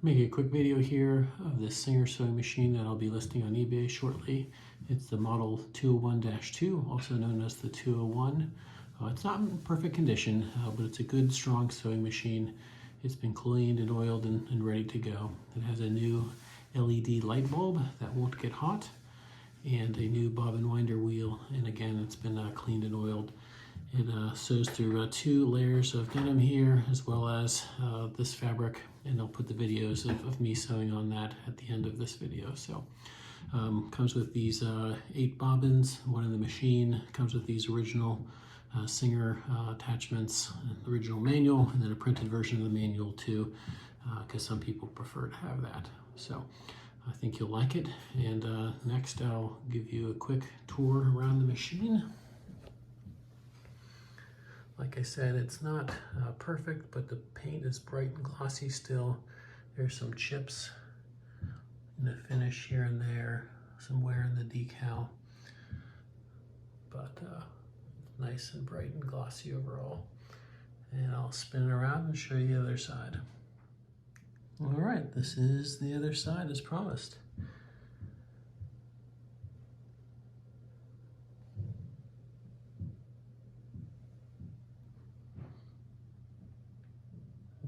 Making a quick video here of this Singer sewing machine that I'll be listing on eBay shortly. It's the model 201-2, also known as the 201. It's not in perfect condition, but it's a good, strong sewing machine. It's been cleaned and oiled and ready to go. It has a new LED light bulb that won't get hot and a new bobbin winder wheel. And again, it's been cleaned and oiled. It sews through 2 layers of denim here, as well as this fabric, and I'll put the videos of me sewing on that at the end of this video. So comes with these 8 bobbins, one in the machine. Comes with these original Singer attachments, original manual, and then a printed version of the manual too, because some people prefer to have that. So I think you'll like it. And next I'll give you a quick tour around the machine. Like I said, it's not perfect, but the paint is bright and glossy still. There's some chips in the finish here and there, some wear in the decal, but nice and bright and glossy overall. And I'll spin it around and show you the other side. All right, this is the other side as promised.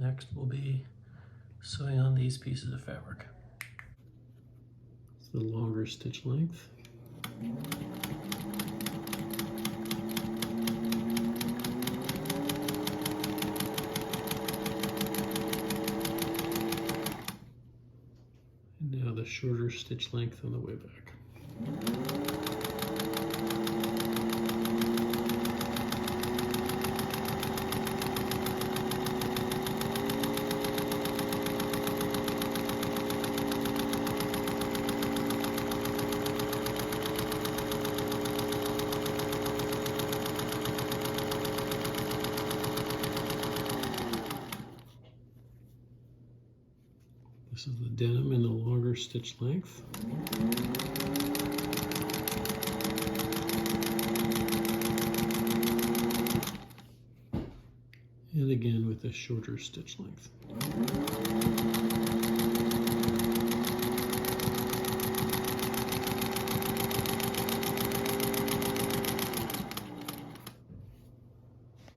Next we'll be sewing on these pieces of fabric. It's the longer stitch length. And now the shorter stitch length on the way back. This is the denim in the longer stitch length. And again with a shorter stitch length.